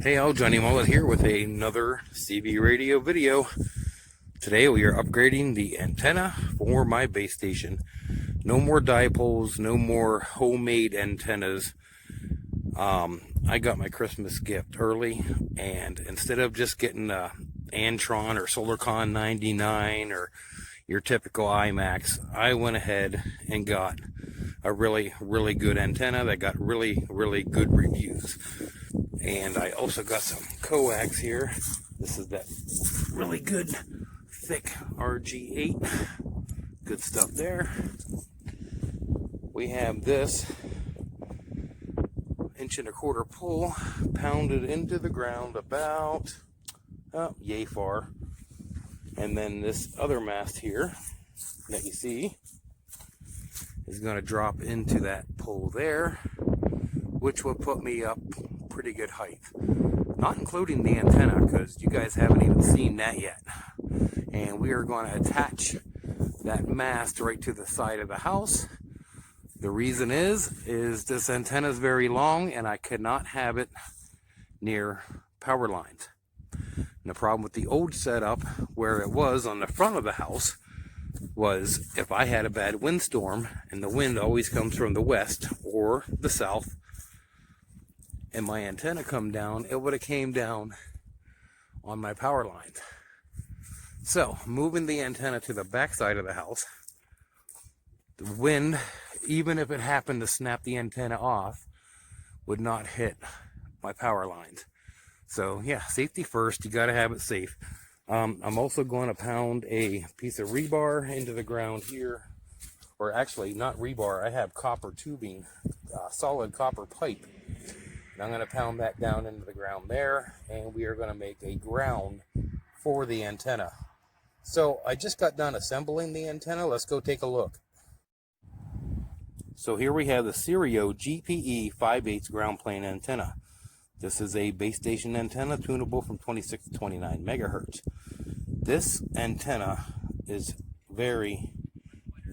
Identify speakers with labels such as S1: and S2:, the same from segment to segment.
S1: Hey all, Johnny Mullet here with another CB radio video. Today we are upgrading the antenna for my base station. No more dipoles, no more homemade antennas. I got my Christmas gift early, and instead of just getting a Antron or Solarcon 99 or your typical IMAX, I went ahead and got a really good antenna that got really good reviews. And I also got some coax here. This is that really good thick RG8. Good stuff there. We have this 1.25" pole pounded into the ground about yay far. And then this other mast here that you see is going to drop into that pole there, which will put me up pretty good height, not including the antenna, because you guys haven't even seen that yet. And we are going to attach that mast right to the side of the house. The reason is this antenna is very long and I cannot have it near power lines. And the problem with the old setup where it was on the front of the house was if I had a bad windstorm, and the wind always comes from the west or the south, and my antenna come down, it would have came down on my power lines. So moving the antenna to the back side of the house, the wind, even if it happened to snap the antenna off, would not hit my power lines. So yeah, safety first, you got to have it safe. I'm also going to pound a piece of rebar into the ground here, or actually not rebar, I have copper tubing, solid copper pipe. And I'm going to pound that down into the ground there, and we are going to make a ground for the antenna. So I just got done assembling the antenna. Let's go take a look. So here we have the Sirio GPE 5/8 ground plane antenna. This is a base station antenna tunable from 26 to 29 megahertz. This antenna is very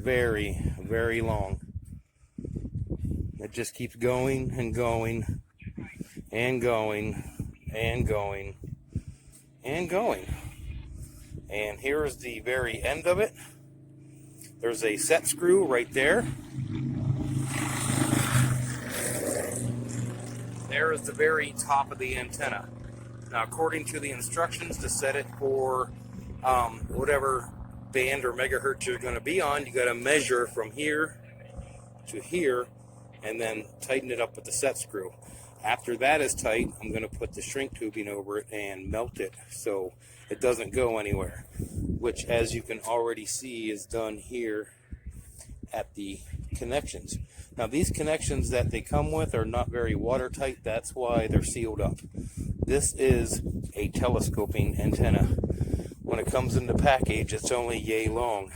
S1: long. It just keeps going and going and going and going and going. And here's the very end of it. There's a set screw right there. There is the very top of the antenna. Now, according to the instructions to set it for whatever band or megahertz you're going to be on, you got to measure from here to here and then tighten it up with the set screw. After that is tight, I'm going to put the shrink tubing over it and melt it so it doesn't go anywhere, which, as you can already see, is done here at the connections. Now, these connections that they come with are not very watertight. That's why they're sealed up. This is a telescoping antenna. When it comes in the package, it's only yay long.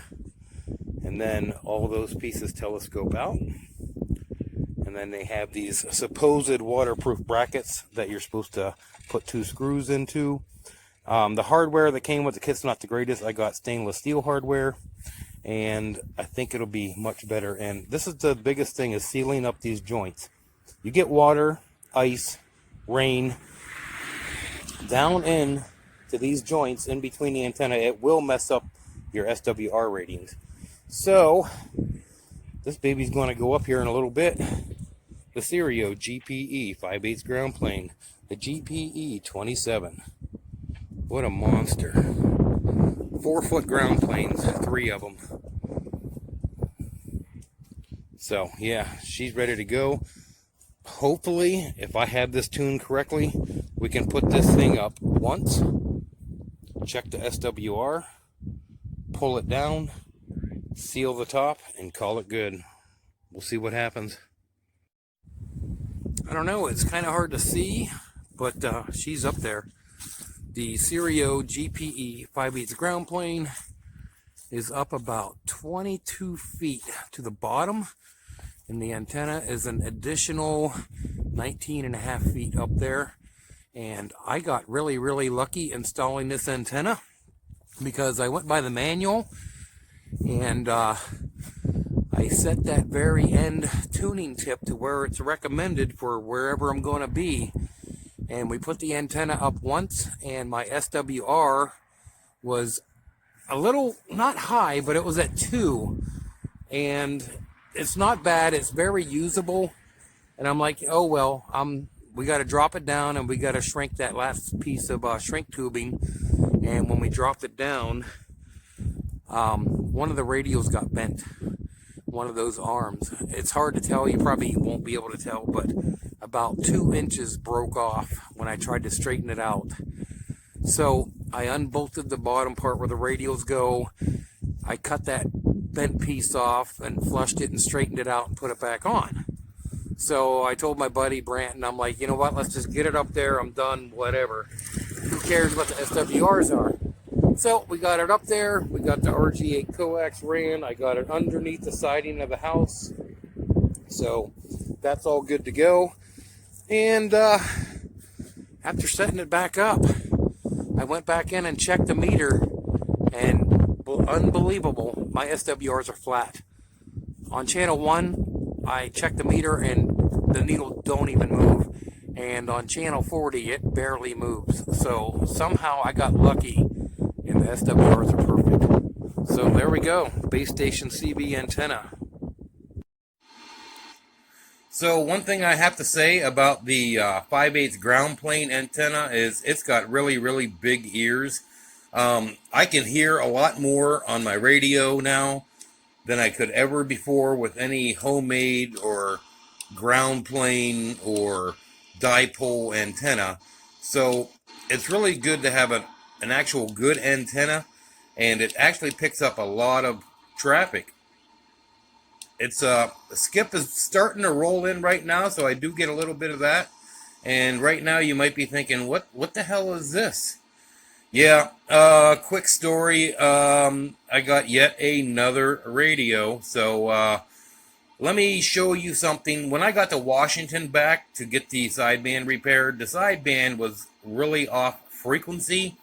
S1: And then all those pieces telescope out. And then they have these supposed waterproof brackets that you're supposed to put 2 screws into. The hardware that came with the kit's not the greatest. I got stainless steel hardware, and I think it'll be much better. And this is the biggest thing, is sealing up these joints. You get water, ice, rain down in to these joints in between the antenna, it will mess up your SWR ratings. So this baby's going to go up here in a little bit. The Sirio GPE 5/8 ground plane, the GPE 27. What a monster. 4-foot ground planes, 3 of them. So yeah, she's ready to go. Hopefully, if I have this tuned correctly, we can put this thing up once, check the SWR, pull it down, seal the top, and call it good. We'll see what happens. I don't know, it's kind of hard to see, but she's up there. The Sirio GPE 5/8 ground plane is up about 22 feet to the bottom, and the antenna is an additional 19.5 feet up there. And I got really lucky installing this antenna, because I went by the manual and I set that very end tuning tip to where it's recommended for wherever I'm going to be. And we put the antenna up once, and my SWR was a little, not high, but it was at 2. And it's not bad. It's very usable. And I'm like, oh, well, we got to drop it down, and we got to shrink that last piece of shrink tubing. And when we dropped it down, one of the radios got bent. One of those arms. It's hard to tell. You probably won't be able to tell, but about 2 inches broke off when I tried to straighten it out. So I unbolted the bottom part where the radios go. I cut that bent piece off and flushed it and straightened it out and put it back on. So I told my buddy Branton, I'm like, you know what, let's just get it up there. I'm done, whatever. Who cares what the SWRs are? So we got it up there. We got the RG8 coax ran. I got it underneath the siding of the house. So that's all good to go. And after setting it back up, I went back in and checked the meter, and unbelievable, my SWRs are flat. On channel 1, I checked the meter and the needle don't even move. And on channel 40, it barely moves. So somehow I got lucky, and the SWRs are perfect. So there we go, base station CB antenna. So one thing I have to say about the 5/8 ground plane antenna is it's got really, really big ears. I can hear a lot more on my radio now than I could ever before with any homemade or ground plane or dipole antenna. So it's really good to have an actual good antenna, and it actually picks up a lot of traffic. It's skip is starting to roll in right now, so I do get a little bit of that. And right now you might be thinking, what the hell is this? Yeah, quick story. I got yet another radio. So let me show you something. When I got to Washington back to get the sideband repaired, the sideband was really off frequency.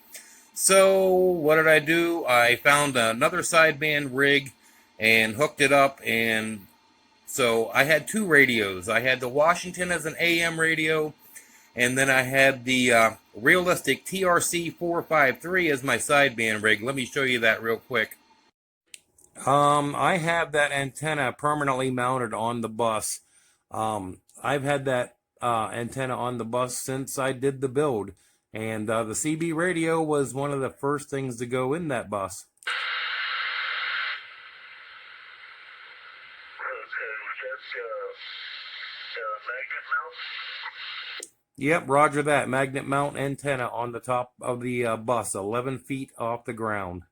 S1: So what did I do? I found another sideband rig and hooked it up, and so I had 2 radios. I had the Washington as an AM radio, and then I had the realistic TRC 453 as my sideband rig. Let me show you that real quick. I have that antenna permanently mounted on the bus. I've had that antenna on the bus since I did the build, and the CB radio was one of the first things to go in that bus. Yep, roger that. Magnet mount antenna on the top of the bus, 11 feet off the ground.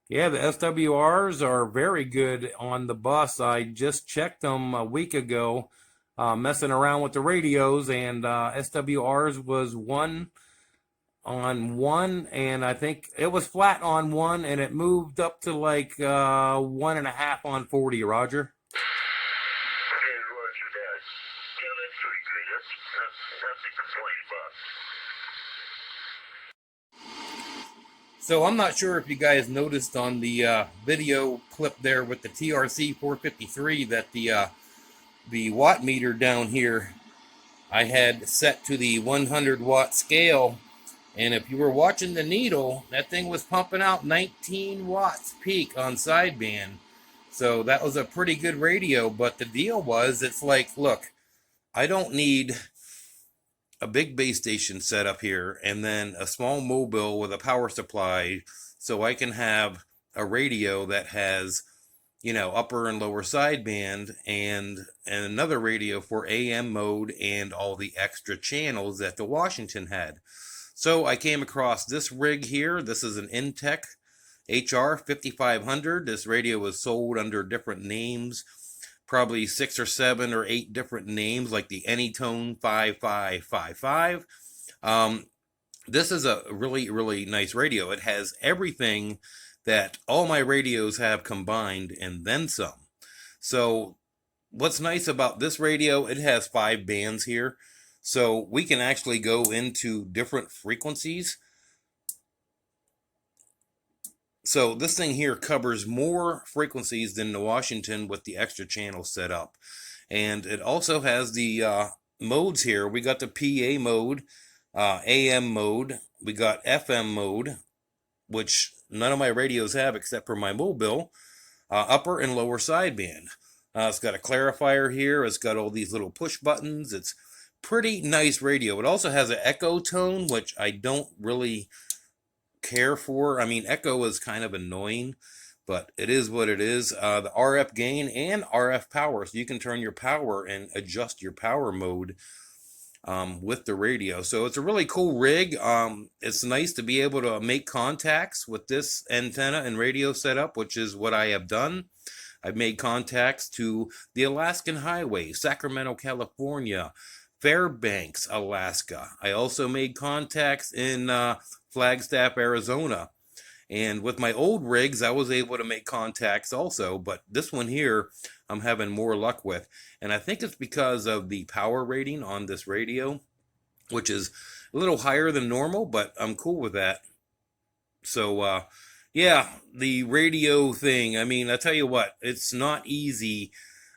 S1: Yeah, the SWRs are very good on the bus. I just checked them a week ago, messing around with the radios, and SWRs was 1 on 1, and I think it was flat on 1, and it moved up to like 1.5 on 40, Roger. So I'm not sure if you guys noticed on the video clip there with the TRC 453 that the watt meter down here I had set to the 100 watt scale, and if you were watching the needle, that thing was pumping out 19 watts peak on sideband. So that was a pretty good radio, but the deal was, it's like, look, I don't need a big base station set up here and then a small mobile with a power supply, so I can have a radio that has, you know, upper and lower sideband, and another radio for AM mode and all the extra channels that the Washington had. So I came across this rig here. This is an Intech HR 5500. This radio was sold under different names, probably 6 or 7 or 8 different names, like the Anytone 5555. This is a really, really nice radio. It has everything that all my radios have combined and then some. So what's nice about this radio, it has 5 bands here. So we can actually go into different frequencies. So this thing here covers more frequencies than the Washington with the extra channel set up. And it also has the modes here. We got the PA mode, AM mode, we got FM mode, which none of my radios have except for my mobile, upper and lower sideband. It's got a clarifier here. It's got all these little push buttons. It's pretty nice radio. It also has an echo tone, which I don't really care for. I mean, echo is kind of annoying, but it is what it is. The RF gain and RF power, so you can turn your power and adjust your power mode with the radio. So it's a really cool rig. It's nice to be able to make contacts with this antenna and radio setup, which is what I have done. I've made contacts to the Alaskan Highway, Sacramento, California, Fairbanks, Alaska. I also made contacts in Flagstaff, Arizona. And with my old rigs, I was able to make contacts also, but this one here, I'm having more luck with. And I think it's because of the power rating on this radio, which is a little higher than normal, but I'm cool with that. So, yeah, the radio thing, I mean, I tell you what, it's not easy.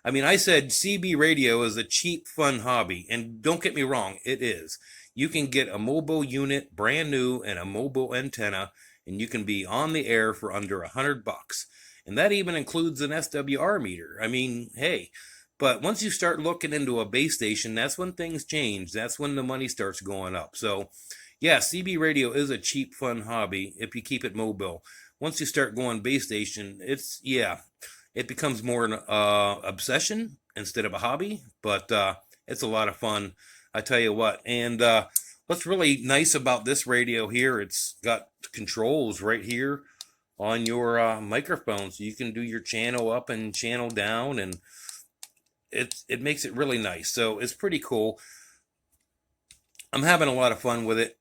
S1: I mean, I said CB radio is a cheap, fun hobby, and don't get me wrong, it is. You can get a mobile unit, brand new, and a mobile antenna, and you can be on the air for under $100. And that even includes an SWR meter. I mean, hey, but once you start looking into a base station, that's when things change. That's when the money starts going up. So, yeah, CB radio is a cheap, fun hobby if you keep it mobile. Once you start going base station, it becomes more an obsession instead of a hobby, but it's a lot of fun, I tell you what. And what's really nice about this radio here, it's got controls right here on your microphone, so you can do your channel up and channel down, and it makes it really nice. So it's pretty cool. I'm having a lot of fun with it.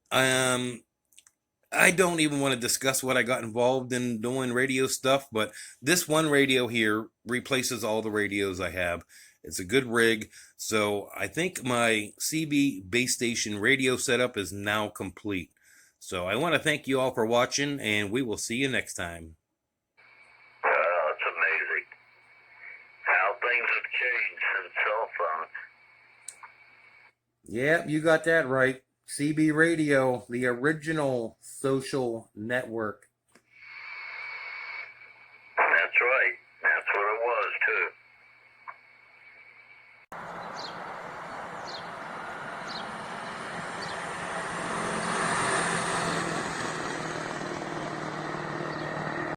S1: I don't even want to discuss what I got involved in doing radio stuff, but this one radio here replaces all the radios I have. It's a good rig, so I think my CB base station radio setup is now complete. So I want to thank you all for watching, and we will see you next time.
S2: It's amazing how things have changed since cell phones.
S1: Yep, you got that right. CB radio, the original social network.
S2: That's right. That's what it was, too.